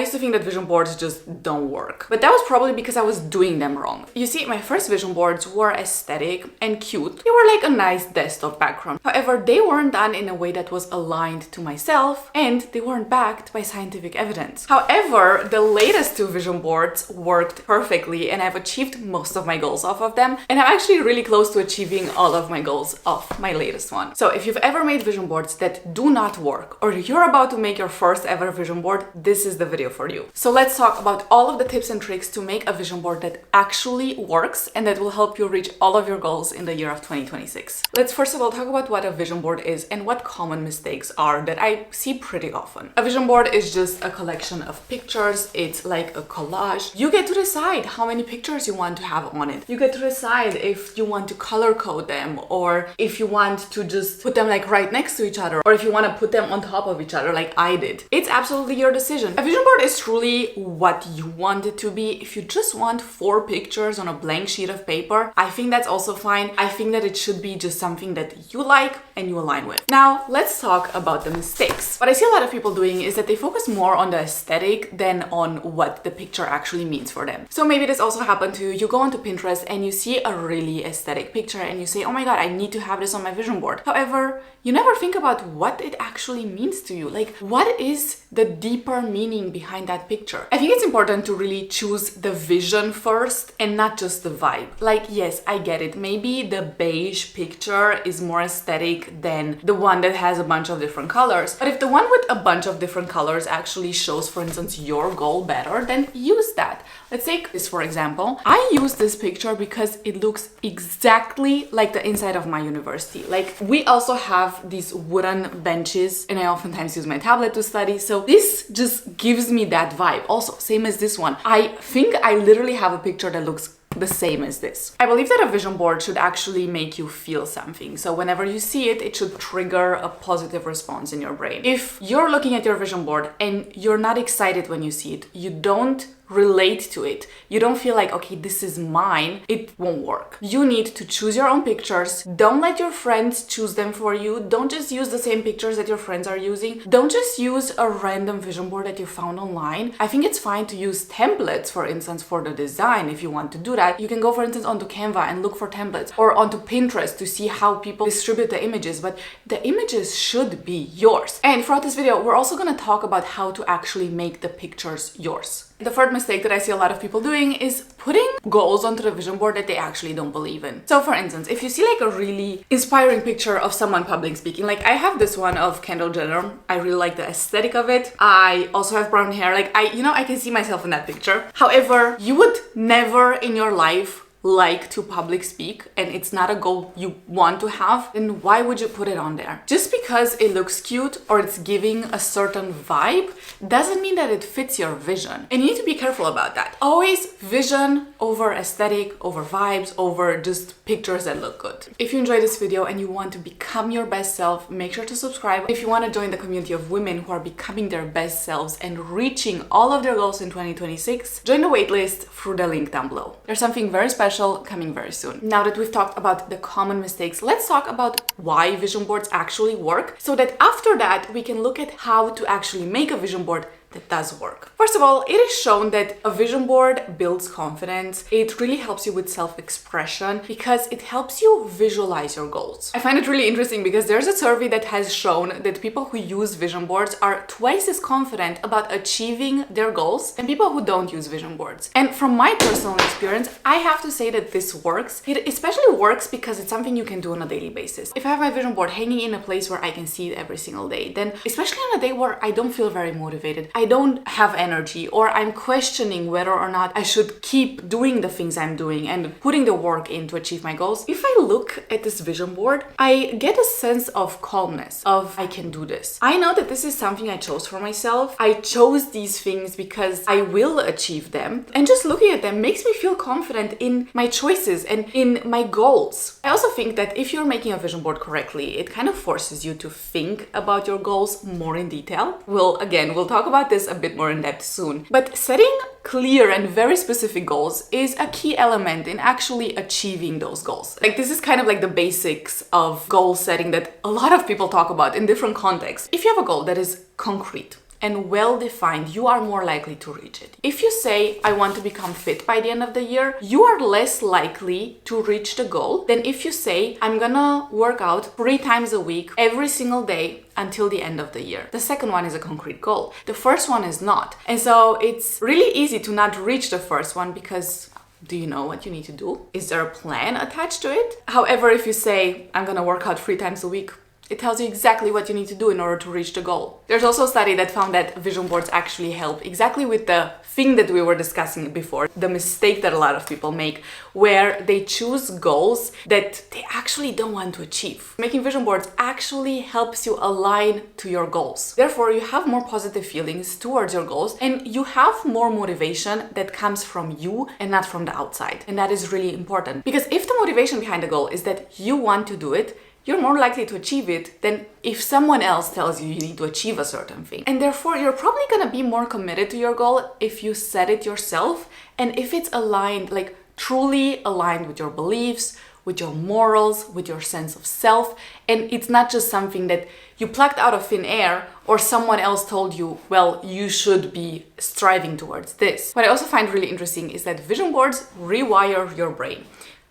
used to think that vision boards just don't work, but that was probably because I was doing them wrong. You see, my first vision boards were aesthetic and cute. They were like a nice desktop background. However, they weren't done in a way that was aligned to myself, and they weren't backed by scientific evidence. However, the latest two vision boards worked perfectly, and I've achieved most of my goals off of them, and I'm actually really close to achieving all of my goals off my latest one. So if you've ever made vision boards that do not work, or you're about to make your first ever vision board, this is the video for you. So let's talk about all of the tips and tricks to make a vision board that actually works and that will help you reach all of your goals in the year of 2026. Let's first of all talk about what a vision board is and what common mistakes are that I see pretty often. A vision board is just a collection of pictures. It's like a collage. You get to decide how many pictures you want to have on it. You get to decide if you want to color code them, or if you want to just put them like right next to each other, or if you want to put them on top of each other like I did. It's absolutely your decision. A vision board is truly what you want it to be. If you just want 4 pictures on a blank sheet of paper, I think that's also fine. I think that it should be just something that you like and you align with. Now, let's talk about the mistakes. What I see a lot of people doing is that they focus more on the aesthetic than on what the picture actually means for them. So maybe this also happened to you. You go onto Pinterest and you see a really aesthetic picture and you say, oh my God, I need to have this on my vision board. However, you never think about what it actually means to you. Like, what is the deeper meaning behind that picture? I think it's important to really choose the vision first and not just the vibe. Like, yes, I get it. Maybe the beige picture is more aesthetic than the one that has a bunch of different colors. But if the one with a bunch of different colors actually shows, for instance, your goal better, then use that. Let's take this for example. I use this picture because it looks exactly like the inside of my university. Like, we also have these wooden benches and I oftentimes use my tablet to study. So this just gives me that vibe. Also, same as this one. I think I literally have a picture that looks the same as this. I believe that a vision board should actually make you feel something. So whenever you see it, it should trigger a positive response in your brain. If you're looking at your vision board and you're not excited when you see it, you don't relate to it, you don't feel like, okay, this is mine, it won't work. You need to choose your own pictures. Don't let your friends choose them for you. Don't just use the same pictures that your friends are using. Don't just use a random vision board that you found online. I think it's fine to use templates, for instance, for the design. If you want to do that, you can go, for instance, onto Canva and look for templates, or onto Pinterest to see how people distribute the images, but the images should be yours. And throughout this video, we're also going to talk about how to actually make the pictures yours. The third mistake that I see a lot of people doing is putting goals onto the vision board that they actually don't believe in. So for instance, if you see like a really inspiring picture of someone public speaking, like I have this one of Kendall Jenner. I really like the aesthetic of it. I also have brown hair. Like I can see myself in that picture. However, you would never in your life like to public speak and it's not a goal you want to have, then why would you put it on there? Just because it looks cute or it's giving a certain vibe doesn't mean that it fits your vision. And you need to be careful about that. Always vision over aesthetic, over vibes, over just pictures that look good. If you enjoyed this video and you want to become your best self, make sure to subscribe. If you want to join the community of women who are becoming their best selves and reaching all of their goals in 2026, join the waitlist through the link down below. There's something very special coming very soon. Now that we've talked about the common mistakes, let's talk about why vision boards actually work, so that after that we can look at how to actually make a vision board that does work. First of all, it is shown that a vision board builds confidence. It really helps you with self-expression because it helps you visualize your goals. I find it really interesting because there's a survey that has shown that people who use vision boards are twice as confident about achieving their goals than people who don't use vision boards. And from my personal experience, I have to say that this works. It especially works because it's something you can do on a daily basis. If I have my vision board hanging in a place where I can see it every single day, then especially on a day where I don't feel very motivated, I don't have energy, or I'm questioning whether or not I should keep doing the things I'm doing and putting the work in to achieve my goals, if I look at this vision board, I get a sense of calmness, of I can do this. I know that this is something I chose for myself. I chose these things because I will achieve them. And just looking at them makes me feel confident in my choices and in my goals. I also think that if you're making a vision board correctly, it kind of forces you to think about your goals more in detail. We'll talk about this a bit more in depth soon. But setting clear and very specific goals is a key element in actually achieving those goals. Like, this is kind of like the basics of goal setting that a lot of people talk about in different contexts. If you have a goal that is concrete, and well-defined, you are more likely to reach it. If you say, I want to become fit by the end of the year, you are less likely to reach the goal than if you say, I'm gonna work out 3 times a week, every single day until the end of the year. The second one is a concrete goal. The first one is not. And so it's really easy to not reach the first one because do you know what you need to do? Is there a plan attached to it? However, if you say, I'm gonna work out 3 times a week, it tells you exactly what you need to do in order to reach the goal. There's also a study that found that vision boards actually help exactly with the thing that we were discussing before, the mistake that a lot of people make, where they choose goals that they actually don't want to achieve. Making vision boards actually helps you align to your goals. Therefore, you have more positive feelings towards your goals and you have more motivation that comes from you and not from the outside. And that is really important because if the motivation behind the goal is that you want to do it, you're more likely to achieve it than if someone else tells you you need to achieve a certain thing. And therefore, you're probably gonna be more committed to your goal if you set it yourself and if it's aligned, like truly aligned with your beliefs, with your morals, with your sense of self. And it's not just something that you plucked out of thin air or someone else told you, well, you should be striving towards this. What I also find really interesting is that vision boards rewire your brain.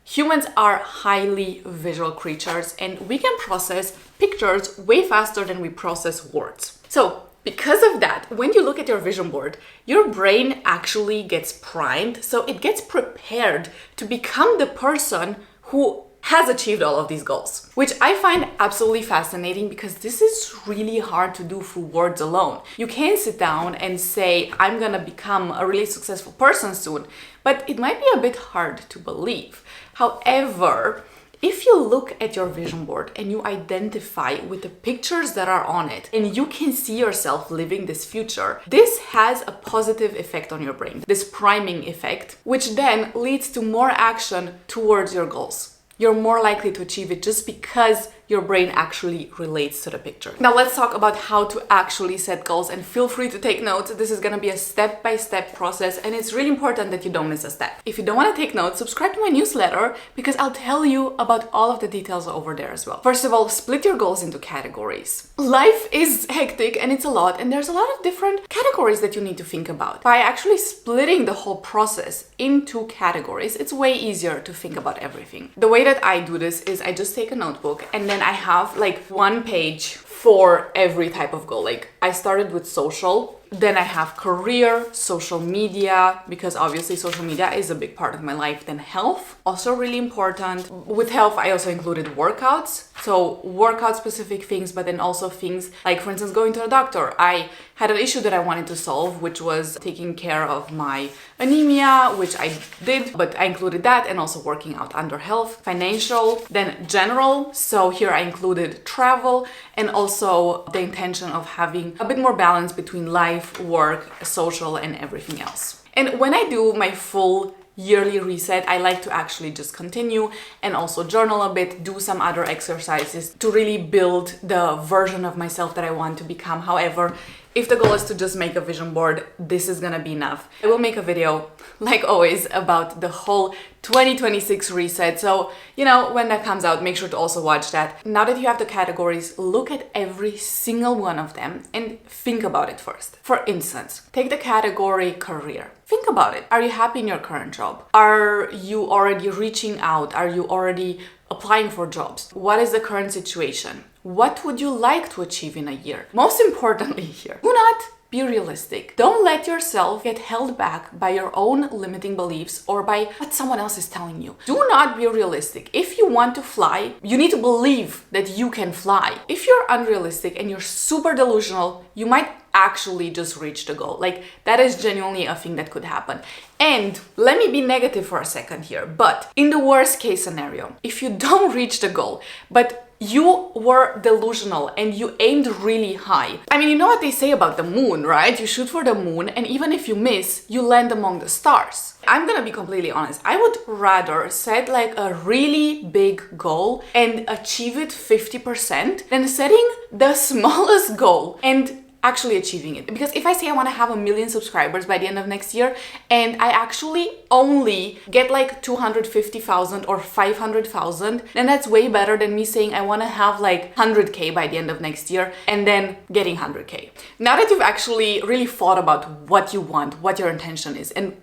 Humans are highly visual creatures and we can process pictures way faster than we process words. So because of that, when you look at your vision board, your brain actually gets primed, so it gets prepared to become the person who has achieved all of these goals, which I find absolutely fascinating because this is really hard to do through words alone. You can sit down and say, I'm gonna become a really successful person soon, but it might be a bit hard to believe. However, if you look at your vision board and you identify with the pictures that are on it and you can see yourself living this future, this has a positive effect on your brain, this priming effect, which then leads to more action towards your goals. You're more likely to achieve it just because your brain actually relates to the picture. Now let's talk about how to actually set goals, and feel free to take notes. This is gonna be a step-by-step process and it's really important that you don't miss a step. If you don't wanna take notes, subscribe to my newsletter because I'll tell you about all of the details over there as well. First of all, split your goals into categories. Life is hectic and it's a lot and there's a lot of different categories that you need to think about. By actually splitting the whole process into categories, it's way easier to think about everything. The way that I do this is I just take a notebook and then I have like 1 page for every type of goal. Like I started with social, then I have career, social media, because obviously social media is a big part of my life. Then health, also really important. With health, I also included workouts. So workout specific things, but then also things like, for instance, going to the doctor. I had an issue that I wanted to solve, which was taking care of my anemia, which I did, but I included that and also working out under health. Financial, then general. So here I included travel and also the intention of having a bit more balance between life, work, social, and everything else. And when I do my full yearly reset, I like to actually just continue and also journal a bit, do some other exercises to really build the version of myself that I want to become. However, if the goal is to just make a vision board, this is gonna be enough. I will make a video, like always, about the whole 2026 reset. So, you know, when that comes out, make sure to also watch that. Now that you have the categories, look at every single one of them and think about it first. For instance, take the category career. Think about it. Are you happy in your current job? Are you already reaching out? Are you already applying for jobs? What is the current situation? What would you like to achieve in a year? Most importantly here, do not be realistic. Don't let yourself get held back by your own limiting beliefs or by what someone else is telling you. Do not be realistic. If you want to fly, you need to believe that you can fly. If you're unrealistic and you're super delusional, you might actually just reach the goal. Like, that is genuinely a thing that could happen. And let me be negative for a second here, but in the worst case scenario, if you don't reach the goal, but you were delusional and you aimed really high. I mean, you know what they say about the moon, right? You shoot for the moon and even if you miss, you land among the stars. I'm gonna be completely honest. I would rather set like a really big goal and achieve it 50% than setting the smallest goal and actually achieving it. Because if I say I want to have 1 million subscribers by the end of next year and I actually only get like 250,000 or 500,000, then that's way better than me saying I want to have like 100k by the end of next year and then getting 100k. Now that you've actually really thought about what you want, what your intention is, and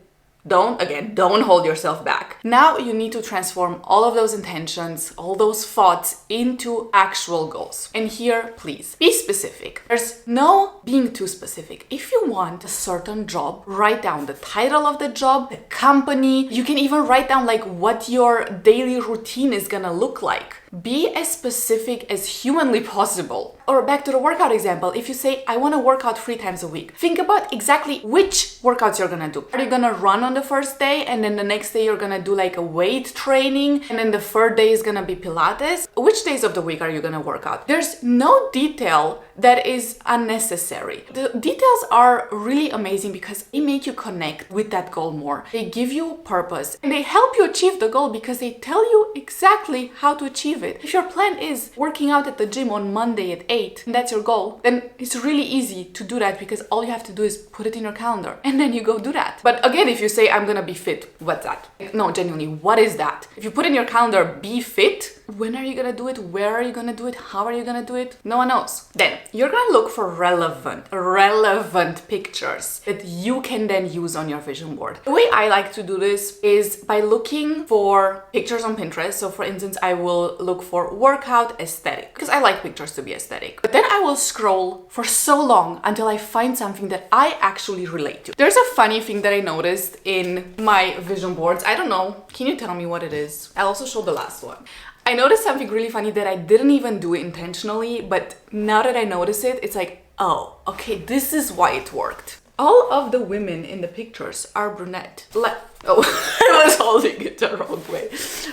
don't hold yourself back. Now you need to transform all of those intentions, all those thoughts into actual goals. And here, please, be specific. There's no being too specific. If you want a certain job, write down the title of the job, the company. You can even write down like what your daily routine is gonna look like. Be as specific as humanly possible. Or back to the workout example, if you say, I want to work out 3 times a week, think about exactly which workouts you're gonna do. Are you gonna run on the first day and then the next day you're gonna do like a weight training and then the third day is gonna be Pilates? Which days of the week are you gonna work out? There's no detail that is unnecessary. The details are really amazing because they make you connect with that goal more. They give you purpose and they help you achieve the goal because they tell you exactly how to achieve it. If your plan is working out at the gym on Monday at 8 and that's your goal, then it's really easy to do that because all you have to do is put it in your calendar and then you go do that. But again, if you say I'm gonna be fit, what's that? No, genuinely, what is that? If you put in your calendar be fit, when are you gonna do it? Where are you gonna do it? How are you gonna do it? No one knows. Then you're gonna look for relevant pictures that you can then use on your vision board. The way I like to do this is by looking for pictures on Pinterest. So for instance, I will look for workout aesthetic because I like pictures to be aesthetic. But then I will scroll for so long until I find something that I actually relate to. There's a funny thing that I noticed in my vision boards. I don't know. Can you tell me what it is? I'll also show the last one. I noticed something really funny that I didn't even do intentionally, but now that I notice it, it's like, oh, okay, this is why it worked. All of the women in the pictures are brunette. Oh, I was holding it the wrong way.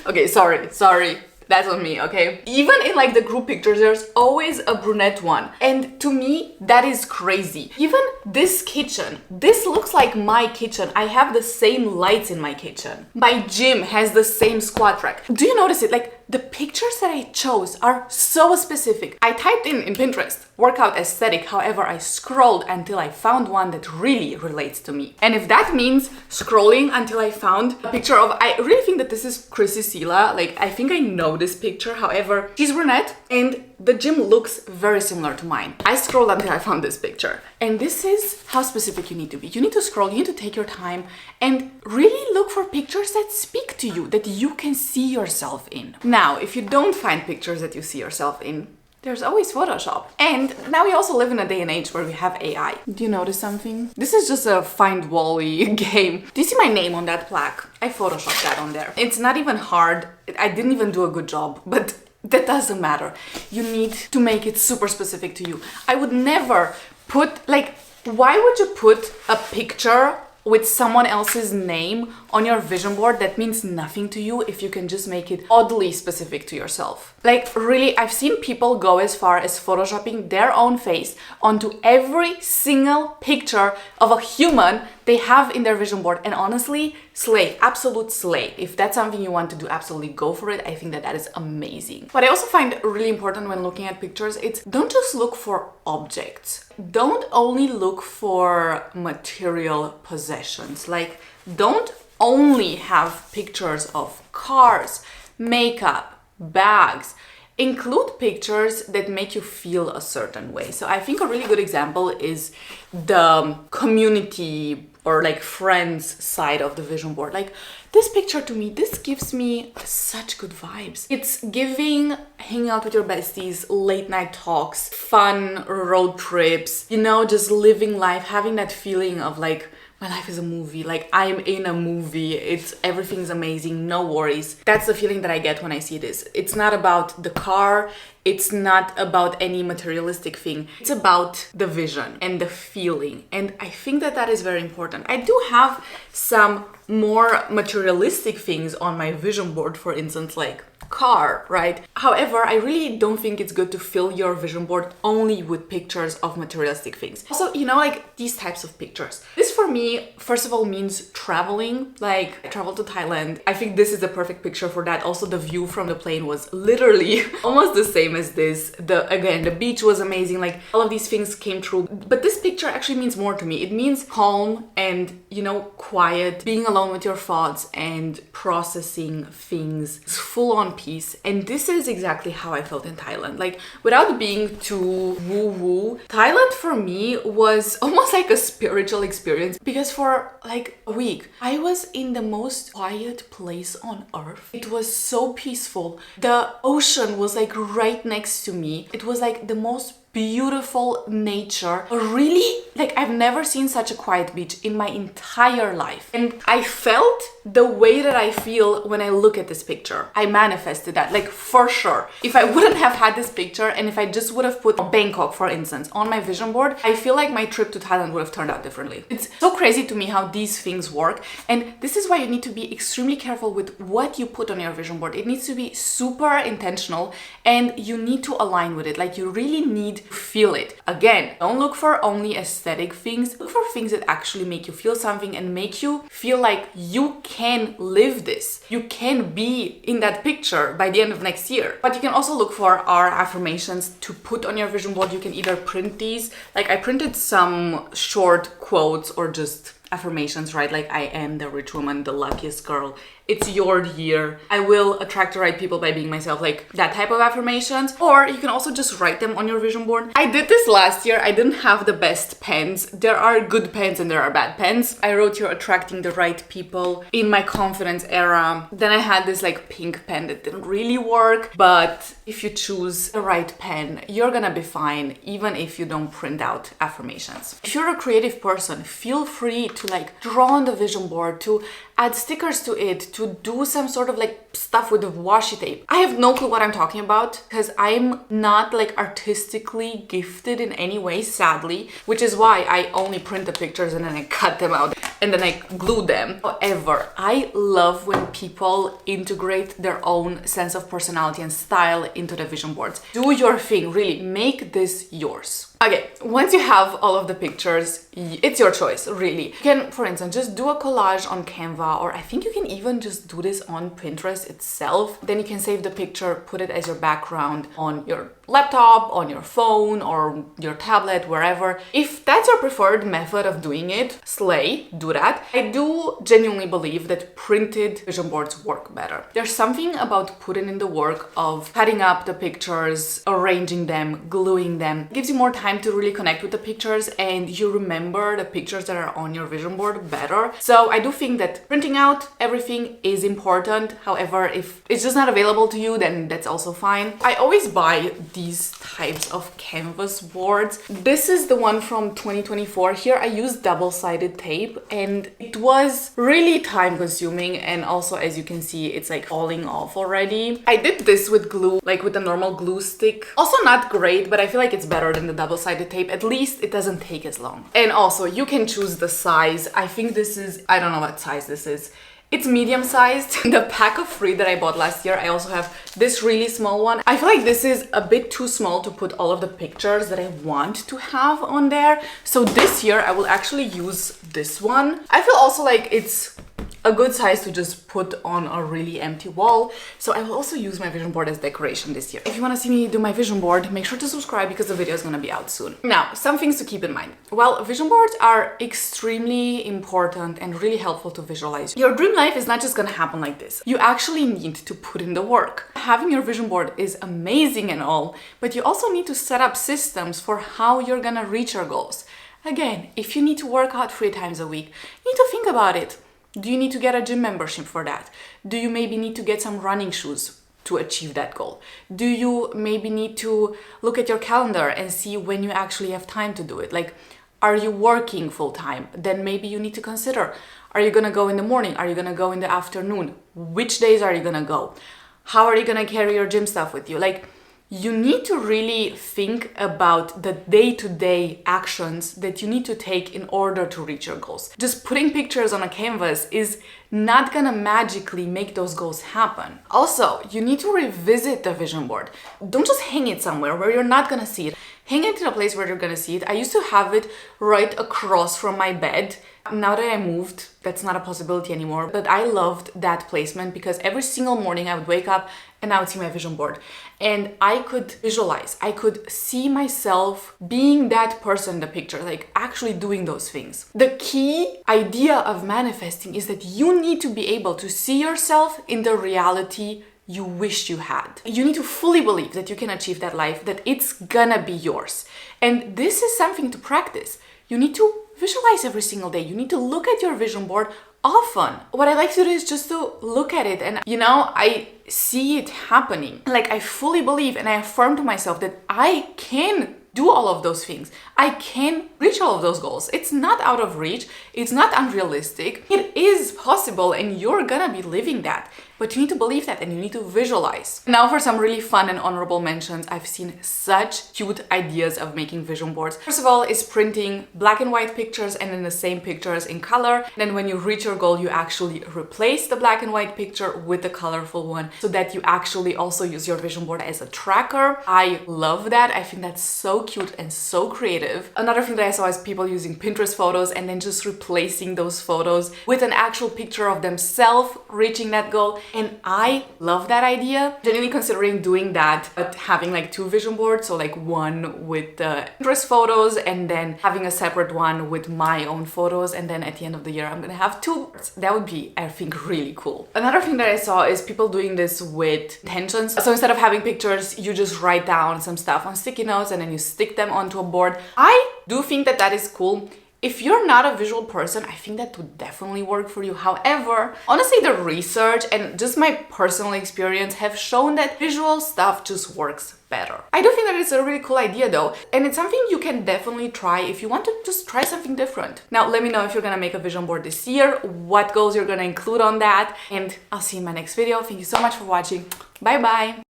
Okay, sorry. That's on me, okay? Even in like the group pictures, there's always a brunette one. And to me, that is crazy. Even this kitchen, this looks like my kitchen. I have the same lights in my kitchen. My gym has the same squat rack. Do you notice it? Like the pictures that I chose are so specific. I typed in Pinterest, workout aesthetic. However, I scrolled until I found one that really relates to me. And if that means scrolling until I found a picture of, I really think that this is Chrissy Sela. Like, I think I know this picture. However, she's brunette and the gym looks very similar to mine. I scrolled until I found this picture. And this is how specific you need to be. You need to scroll, you need to take your time and really look for pictures that speak to you, that you can see yourself in. Now, if you don't find pictures that you see yourself in, there's always Photoshop. And now we also live in a day and age where we have AI. Do you notice something? This is just a Find Wall-E game. Do you see my name on that plaque? I Photoshopped that on there. It's not even hard. I didn't even do a good job, but that doesn't matter. You need to make it super specific to you. I would never put, like, why would you put a picture with someone else's name on your vision board that means nothing to you if you can just make it oddly specific to yourself? Like, really, I've seen people go as far as photoshopping their own face onto every single picture of a human they have in their vision board. And honestly, slay, absolute slay. If that's something you want to do, absolutely go for it. I think that is amazing. What I also find really important when looking at pictures, it's don't just look for objects. Don't only look for material possessions. Like, don't only have pictures of cars, makeup, bags. Include pictures that make you feel a certain way. So I think a really good example is the community or like friends side of the vision board. Like this picture to me, this gives me such good vibes. It's giving hanging out with your besties, late night talks, fun road trips, you know, just living life, having that feeling of like, my life is a movie, like I'm in a movie, everything's amazing, no worries. That's the feeling that I get when I see this. It's not about the car, it's not about any materialistic thing. It's about the vision and the feeling. And I think that that is very important. I do have some more materialistic things on my vision board, for instance, like car, right? However, I really don't think it's good to fill your vision board only with pictures of materialistic things. Also, you know, like these types of pictures. This for me, first of all, means traveling. Like I traveled to Thailand. I think this is the perfect picture for that. Also, the view from the plane was literally almost the same as this. Again, the beach was amazing. Like all of these things came true. But this picture actually means more to me. It means calm and, you know, quiet, being alone with your thoughts and processing things, full on peace. And this is exactly how I felt in Thailand. Like without being too woo-woo, Thailand for me was almost like a spiritual experience because for like a week, I was in the most quiet place on earth. It was so peaceful. The ocean was like right next to me. It was like the most beautiful nature. Really, like I've never seen such a quiet beach in my entire life. And I felt the way that I feel when I look at this picture. I manifested that, like for sure. If I wouldn't have had this picture and if I just would have put Bangkok, for instance, on my vision board, I feel like my trip to Thailand would have turned out differently. It's so crazy to me how these things work. And this is why you need to be extremely careful with what you put on your vision board. It needs to be super intentional and you need to align with it. Like you really need to feel it. Again, don't look for only aesthetic things. Look for things that actually make you feel something and make you feel like you can live this. You can be in that picture by the end of next year. But you can also look for our affirmations to put on your vision board. You can either print these. Like I printed some short quotes or just affirmations, right? Like I am the rich woman, the luckiest girl. It's your year. I will attract the right people by being myself, like that type of affirmations. Or you can also just write them on your vision board. I did this last year. I didn't have the best pens. There are good pens and there are bad pens. I wrote you're attracting the right people in my confidence era. Then I had this like pink pen that didn't really work. But if you choose the right pen, you're gonna be fine, even if you don't print out affirmations. If you're a creative person, feel free to like draw on the vision board, to add stickers to it, to do some sort of like stuff with the washi tape. I have no clue what I'm talking about because I'm not like artistically gifted in any way, sadly, which is why I only print the pictures and then I cut them out and then I glue them. However, I love when people integrate their own sense of personality and style into the vision boards. Do your thing, really, make this yours. Okay, once you have all of the pictures, it's your choice, really. You can, for instance, just do a collage on Canva, or I think you can even just do this on Pinterest itself. Then you can save the picture, put it as your background on your laptop, on your phone, or your tablet, wherever. If that's your preferred method of doing it, slay, do that. I do genuinely believe that printed vision boards work better. There's something about putting in the work of cutting up the pictures, arranging them, gluing them. It gives you more time to really connect with the pictures and you remember the pictures that are on your vision board better. So I do think that printing out everything is important. However, if it's just not available to you, then that's also fine. I always buy these types of canvas boards. This is the one from 2024. Here I used double-sided tape and it was really time consuming, and also as you can see it's like falling off already. I did this with glue, like with a normal glue stick. Also not great, but I feel like it's better than the double-sided tape. At least it doesn't take as long. And also you can choose the size. I think this is, I don't know what size this is. It's medium sized. In the pack of 3 that I bought last year, I also have this really small one. I feel like this is a bit too small to put all of the pictures that I want to have on there. So this year I will actually use this one. I feel also like it's a good size to just put on a really empty wall. So I will also use my vision board as decoration this year. If you want to see me do my vision board, make sure to subscribe because the video is going to be out soon. Now, some things to keep in mind. Well, vision boards are extremely important and really helpful to visualize. Your dream life is not just going to happen like this. You actually need to put in the work. Having your vision board is amazing and all, but you also need to set up systems for how you're going to reach your goals. Again, if you need to work out 3 times a week, you need to think about it. Do you need to get a gym membership for that? Do you maybe need to get some running shoes to achieve that goal? Do you maybe need to look at your calendar and see when you actually have time to do it? Like, are you working full time? Then maybe you need to consider, are you gonna go in the morning? Are you gonna go in the afternoon? Which days are you gonna go? How are you gonna carry your gym stuff with you? Like, you need to really think about the day-to-day actions that you need to take in order to reach your goals. Just putting pictures on a canvas is not gonna magically make those goals happen. Also, you need to revisit the vision board. Don't just hang it somewhere where you're not gonna see it. Hang it in a place where you're gonna see it. I used to have it right across from my bed. Now that I moved, that's not a possibility anymore, but I loved that placement because every single morning I would wake up and I would see my vision board and I could visualize, I could see myself being that person in the picture, like actually doing those things. The key idea of manifesting is that you need to be able to see yourself in the reality you wish you had. You need to fully believe that you can achieve that life, that it's gonna be yours. And this is something to practice. You need to visualize every single day. You need to look at your vision board often. What I like to do is just to look at it and, I see it happening. Like I fully believe and I affirm to myself that I can do all of those things. I can reach all of those goals. It's not out of reach. It's not unrealistic. It is possible and you're gonna be living that. But you need to believe that and you need to visualize. Now for some really fun and honorable mentions. I've seen such cute ideas of making vision boards. First of all is printing black and white pictures and then the same pictures in color. Then when you reach your goal, you actually replace the black and white picture with the colorful one so that you actually also use your vision board as a tracker. I love that. I think that's so cute and so creative. Another thing that I saw is people using Pinterest photos and then just replacing those photos with an actual picture of themselves reaching that goal. And I love that idea. Genuinely considering doing that, but having like two vision boards, so like one with the Pinterest photos and then having a separate one with my own photos, and then at the end of the year I'm gonna have two boards. That would be, I think, really cool. Another thing that I saw is people doing this with intentions. So instead of having pictures, you just write down some stuff on sticky notes and then you stick them onto a board. I do think that that is cool. If you're not a visual person, I think that would definitely work for you. However, honestly, the research and just my personal experience have shown that visual stuff just works better. I do think that it's a really cool idea though, and it's something you can definitely try if you want to just try something different. Now, let me know if you're gonna make a vision board this year, what goals you're gonna include on that, and I'll see you in my next video. Thank you so much for watching. Bye bye.